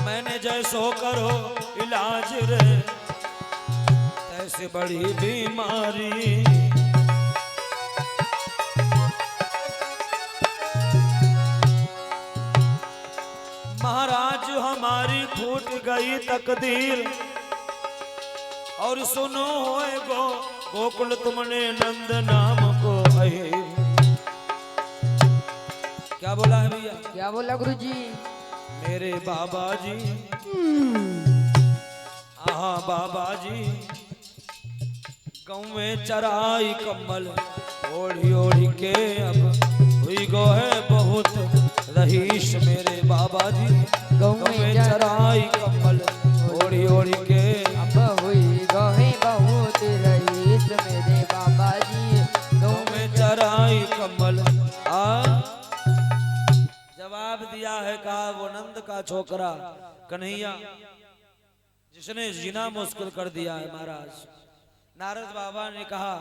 मैंने जैसो करो इलाज रे तैसे बड़ी बीमारी। महाराज हमारी फूट गई तकदीर और सुनो होए गोकुल तुमने नंद नाम को अहीर। क्या बोला है भैया? क्या बोला गुरुजी? मेरे बाबा जी हाँ बाबा जी गाँव में चराई कम्बल ओढ़ी ओढ़ी के अब हुई गो है बहुत रहीश। मेरे बाबा जी गाँव में चराई कम्बल ओढ़ी ओढ़ी के अब हुई गो है बहुत रहीश। मेरे बाबा जी गाँव में चराई कम्बल। जवाब दिया है कहा वो नंद का छोकरा कन्हैया जिसने जीना मुश्किल कर दिया है महाराज। नारद बाबा ने कहा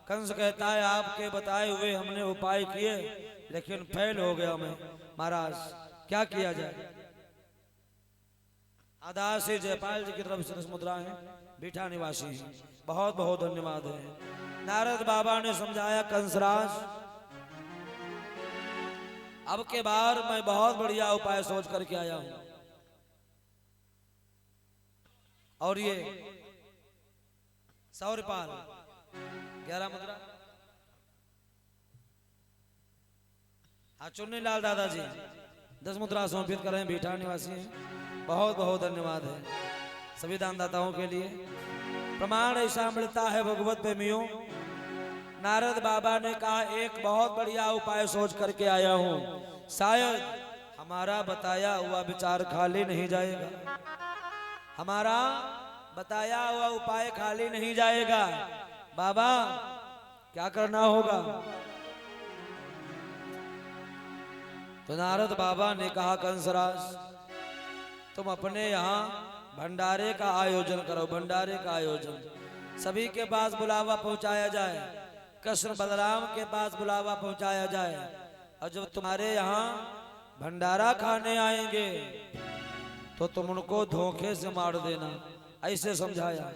कंस कहता है आपके बताए हुए हमने उपाय किए लेकिन फेल हो गया मैं महाराज क्या किया जाए। आधा से जयपाल जी की तरफ से 10 मुद्रा है बीठा निवासी हैं बहुत बहुत धन्यवाद है। नारद बाबा ने समझाया कंसराज अब के बार मैं बहुत बढ़िया उपाय सोच करके आया हूं और ये 100 रुपये 11 मुद्रा। हाँ चुन्नी लाल दादाजी 10 मुद्रा समर्पित कर रहे हैं बीठा निवासी हैं बहुत बहुत धन्यवाद है सभी दानदाताओं के लिए। प्रमाण ऐसा मिलता है भगवत प्रेमियों नारद बाबा ने कहा एक बहुत बढ़िया उपाय सोच करके आया हूं शायद हमारा बताया हुआ विचार खाली नहीं जाएगा। हमारा बताया हुआ उपाय खाली नहीं जाएगा। बाबा क्या करना होगा? तो नारद बाबा ने कहा कंसराज तुम अपने यहाँ भंडारे का आयोजन करो। भंडारे का आयोजन सभी के पास बुलावा पहुंचाया जाए। कृष्ण बलराम के पास बुलावा पहुंचाया जाए और जब तुम्हारे यहाँ भंडारा खाने आएंगे तो तुम उनको धोखे से मार देना ऐसे समझाया।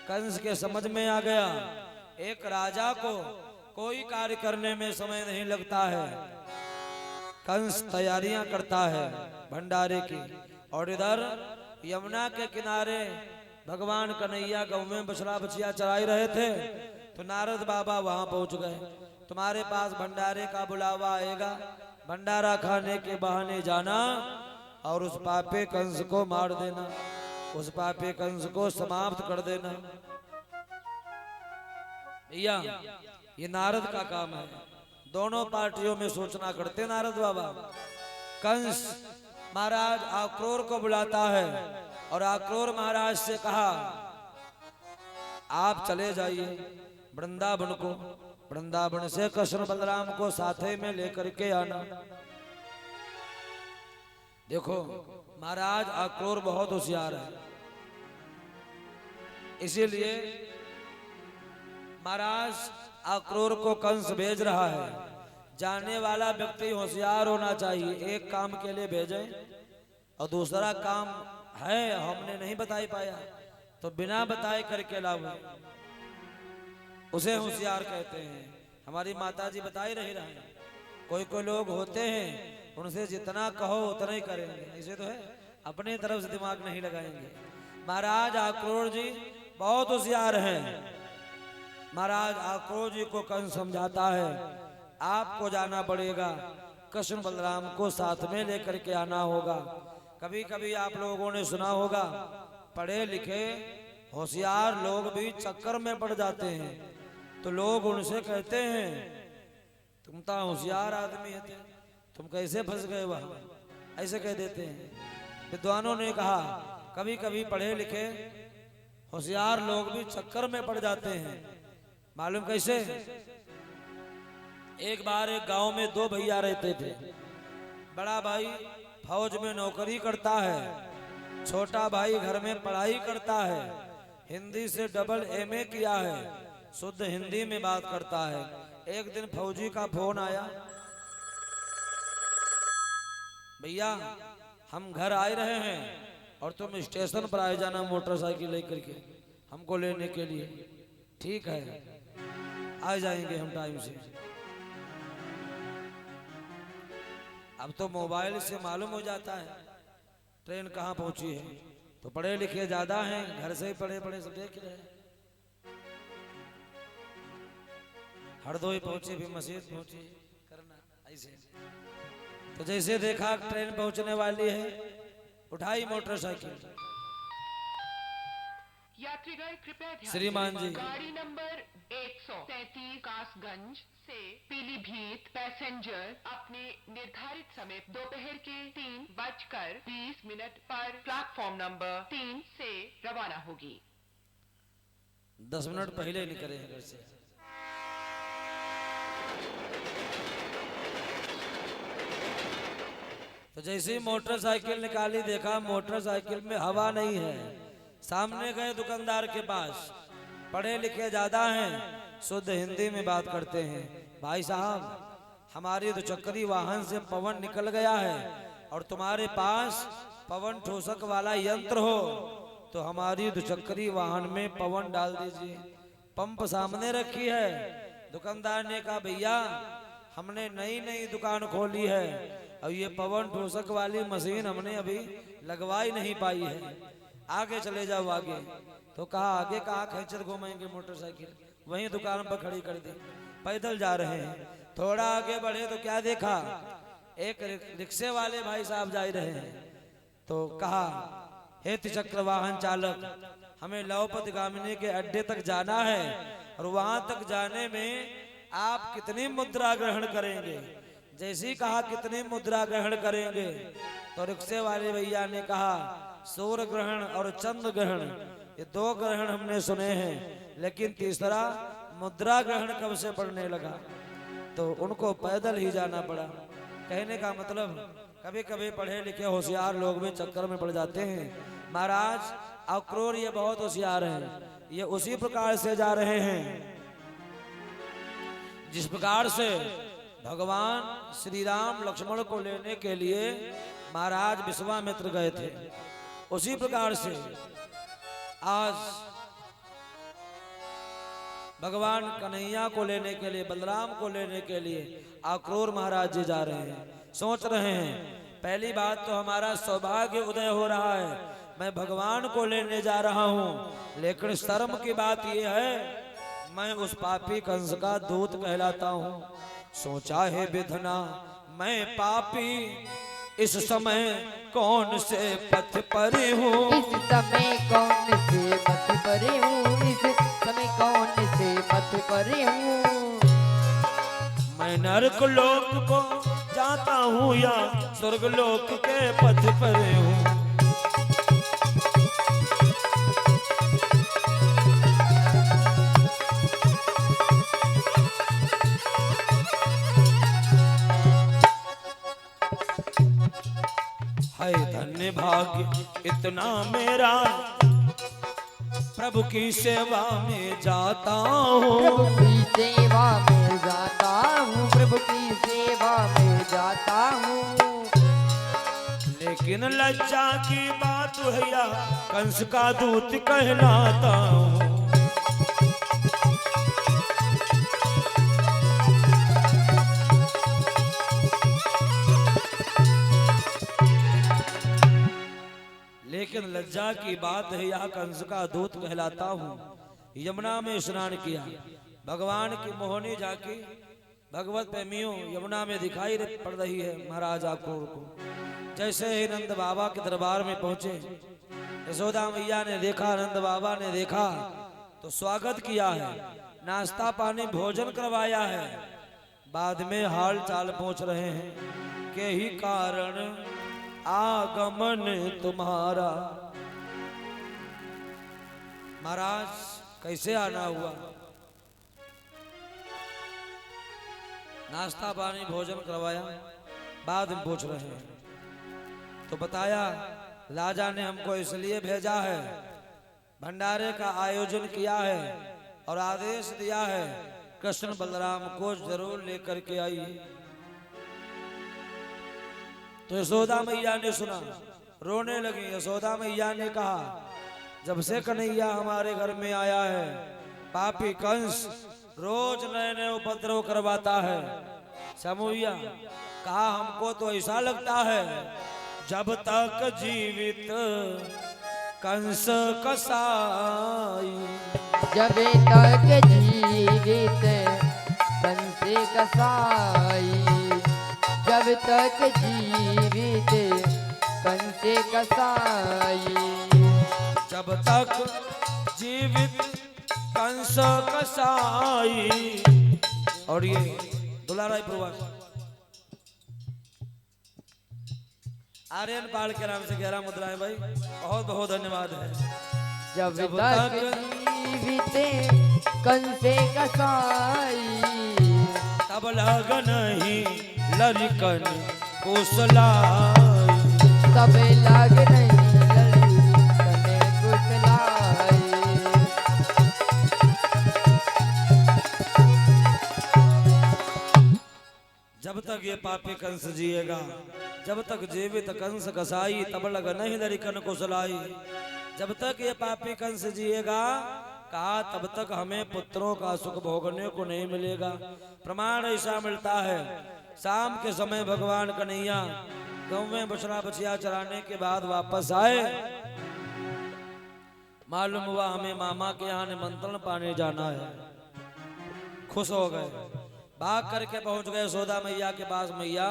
कंस के समझ में आ गया एक राजा को कोई कार्य करने में समय नहीं लगता है। कंस तैयारियां करता है भंडारे की और इधर यमुना के किनारे भगवान कन्हैया गाँव में बछड़ा बछिया चराई रहे थे तो नारद बाबा वहां पहुंच गए। तुम्हारे पास भंडारे का बुलावा आएगा भंडारा खाने के बहाने जाना और उस पापे कंस को मार देना उस पापे कंस को समाप्त कर देना। भैया ये नारद का काम है दोनों पार्टियों में सोचना करते नारद बाबा। कंस महाराज आक्रोर को बुलाता है और आक्रोर महाराज से कहा आप चले जाइए वृंदावन को वृंदावन से कृष्ण बलराम को साथे में लेकर के आना। देखो महाराज आक्रोर बहुत होशियार है इसीलिए महाराज आक्रोर को कंस भेज रहा है। जाने वाला व्यक्ति होशियार होना चाहिए। एक काम के लिए भेजे और दूसरा काम है हमने नहीं बताई पाया तो बिना बताए करके लाओ उसे होशियार कहते हैं। हमारी माता जी बता ही नहीं रहे कोई कोई लोग होते हैं उनसे जितना कहो उतना ही करेंगे इसे तो है अपनी तरफ से दिमाग नहीं लगाएंगे। महाराज आक्रोर जी बहुत होशियार हैं। महाराज आक्रोर जी को कंस समझाता है आपको जाना पड़ेगा कृष्ण बलराम को साथ में लेकर के आना होगा। कभी कभी आप लोगों ने सुना होगा पढ़े लिखे होशियार लोग भी चक्कर में पड़ जाते हैं तो लोग उनसे कहते हैं तुम तो होशियार आदमी है तुम कैसे फंस गए वहां ऐसे कह देते हैं। विद्वानों ने कहा कभी कभी पढ़े लिखे होशियार लोग भी चक्कर में पड़ जाते हैं। मालूम कैसे? एक बार एक गांव में 2 भैया रहते थे। बड़ा भाई फौज में नौकरी करता है छोटा भाई घर में पढ़ाई करता है हिंदी से डबल एमए किया है शुद्ध हिंदी में बात करता है। एक दिन फौजी का फोन आया भैया हम घर आए रहे हैं और तुम स्टेशन पर आए जाना मोटरसाइकिल लेकर के हमको लेने के लिए। ठीक है, आ जाएंगे हम टाइम से। अब तो मोबाइल से मालूम हो जाता है ट्रेन कहाँ पहुंची है, तो पढ़े लिखे ज्यादा हैं, घर से ही पढ़े पढ़े सब देख रहे हैं। हरदोई पहुंचे भी मस्जिद पहुंची करना ऐसे। तो जैसे देखा ट्रेन पहुंचने वाली है, उठाई मोटरसाइकिल। यात्रीगण कृपया ध्यान श्रीमान जी, गाड़ी नंबर 133 कासगंज से पीलीभीत पैसेंजर अपने निर्धारित समय दोपहर के 3:20 पर प्लेटफॉर्म नंबर 3 से रवाना होगी। 10 मिनट पहले निकले हैं घर से। तो जैसे ही मोटरसाइकिल निकाली, देखा मोटरसाइकिल में हवा नहीं है। सामने गए दुकानदार के पास, पढ़े लिखे ज्यादा हैं, शुद्ध हिंदी में बात करते हैं। भाई साहब, हमारी दुचक्री वाहन से पवन निकल गया है और तुम्हारे पास पवन ठोसक वाला यंत्र हो तो हमारी दुचक्री वाहन में पवन डाल दीजिए। पंप सामने रखी है। दुकानदार ने कहा, भैया हमने नई नई दुकान खोली है और ये पवन ठोसक वाली मशीन हमने अभी लगवाई नहीं पाई है, आगे चले जाओ आगे। तो कहा, आगे कहा, खैचर घुमाएंगे मोटरसाइकिल, वहीं दुकान पर खड़ी कर दी। पैदल जा रहे हैं, थोड़ा आगे बढ़े तो क्या देखा, एक रिक्शे वाले भाई साहब जा रहे हैं। तो कहा, हे त्रिचक्र वाहन चालक, हमें लवपत गामिनी के अड्डे तक जाना है और वहां तक जाने में आप कितनी मुद्रा ग्रहण करेंगे। जैसे ही कहा कितनी मुद्रा ग्रहण करेंगे, तो रिक्शे वाले भैया ने कहा, सूर्य ग्रहण और चंद्र ग्रहण, ये 2 ग्रहण हमने सुने हैं, लेकिन तीसरा मुद्रा ग्रहण कब से पड़ने लगा। तो उनको पैदल ही जाना पड़ा। कहने का मतलब, कभी कभी पढ़े लिखे होशियार लोग भी चक्कर में पड़ जाते हैं। महाराज अक्रूर ये बहुत होशियार हैं, ये उसी प्रकार से जा रहे हैं जिस प्रकार से भगवान श्री राम लक्ष्मण को लेने के लिए महाराज विश्वामित्र गए थे। उसी प्रकार से आज भगवान कन्हैया को लेने के लिए, बलराम को लेने के लिए अक्रूर महाराज जी जा रहे हैं। सोच रहे हैं, पहली बात तो हमारा सौभाग्य उदय हो रहा है, मैं भगवान को लेने जा रहा हूं, लेकिन शर्म की बात यह है मैं उस पापी कंस का दूत कहलाता हूं। सोचा है विधना मैं पापी, इस समय कौन से पथ पर हूँ, इस समय कौन से पथ पर हूँ, इस समय कौन से पथ पर हूँ। मैं नरक लोक को जाता हूँ या स्वर्ग लोक के पथ पर हूँ। हाय धन्य भाग्य इतना मेरा, प्रभु की सेवा में जाता हूँ, प्रभु की सेवा में जाता हूँ, प्रभु की सेवा में जाता हूँ। लेकिन लज्जा की बात भैया कंस का दूत कहलाता हूँ। लेकिन लज्जा की बात है, यह कंस का दूत कहलाता हूँ। यमुना में स्नान किया, भगवान की मोहनी झांकी भगवत प्रेमियों यमुना में दिखाई पड़ रही है महाराज अक्रूर को। जैसे ही नंद बाबा के दरबार में पहुंचे, यशोदा मैया ने देखा, नंद बाबा ने देखा तो स्वागत किया है, नाश्ता पानी भोजन करवाया है। बाद में हाल चाल पूछ रहे हैं के ही कारण आगमन तुम्हारा। महाराज कैसे आना हुआ, नाश्ता पानी भोजन करवाया, बाद में पूछ रहे हैं। तो बताया राजा ने हमको इसलिए भेजा है, भंडारे का आयोजन किया है और आदेश दिया है कृष्ण बलराम को जरूर लेकर के आई। तो यशोदा मैया ने सुना, रोने लगी। यशोदा मैया ने कहा, जब से कन्हैया हमारे घर में आया है, पापी कंस रोज नए नए उपद्रव करवाता है। समूहिया कहा, हमको तो ऐसा लगता है जब तक जीवित कंस कसाई, जब तक जीवित कंस कसाई, जब तक जीवित कंस कसाई, जब तक जीवित कंस कसाई। और ये दुलाराय प्रवास आर्यन पाल के नाम से 11 मुद्राएं भाई, बहुत बहुत धन्यवाद है। जब तक जीवित कंस कसाई, तब लगन ही ललिकन कुशलाई, तब लाग नहीं ललिकन कुशलाई। जब तक ये पापी कंस जिएगा, जब तक जीवित कंस कसाई, तब लगन ही ललिकन कुशलाई। जब तक ये पापी कंस जिएगा, कहा तब तक हमें पुत्रों का सुख भोगने को नहीं मिलेगा। प्रमाण ऐसा मिलता है, शाम के समय भगवान कन्हैया गांव में बछड़ा बछिया चराने के बाद वापस आए। मालूम हुआ हमें मामा के यहाँ निमंत्रण पाने जाना है। खुश हो गए, भाग करके पहुंच गए यशोदा मैया के पास। मैया,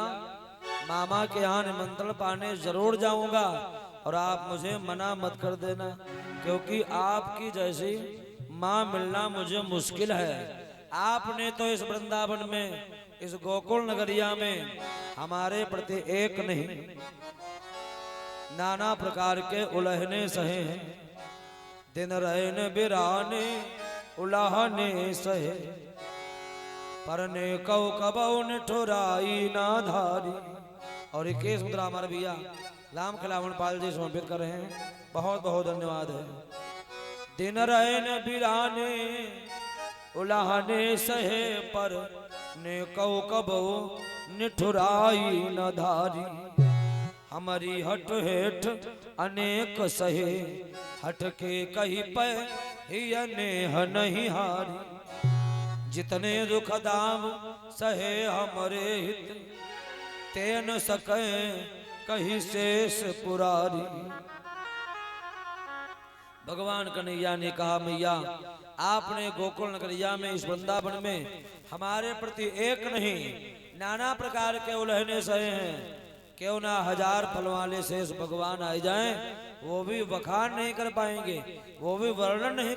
मामा के यहाँ निमंत्रण पाने जरूर जाऊंगा, और आप मुझे मना मत कर देना, क्योंकि आपकी जैसी माँ मिलना मुझे मुश्किल है। आपने तो इस वृंदावन में, इस गोकुल नगरिया में हमारे प्रति एक नहीं, नाना प्रकार के उलहने सहे हैं। दिन रहन बिराने उलाहने सहे, परने कौ कबौ निठुराई ना धारी। और इक्कीस मुद्रा हमारे भैया राम खिलावन पाल जी समर्पित कर रहे हैं, बहुत बहुत धन्यवाद है। दिन रहन बिराने उलाहने सहे, पर ने कौ कबौ निठुराई न धारी। हमारी हट हेठ अनेक सहे, हट के कही पे ही अनेह नहीं हारी। जितने दुख दाम सहे हमरे हित, तेन सके कही शेष पुरारी। भगवान कन्हैया ने कहा, मैया आपने गोकुल नगरिया में, इस वृंदावन में हमारे प्रति एक नहीं, नाना प्रकार के उलहने सहे हैं। क्यों ना 1000 फल वाले शेष भगवान आ जाएं, वो भी बखान नहीं कर पाएंगे, वो भी वर्णन नहीं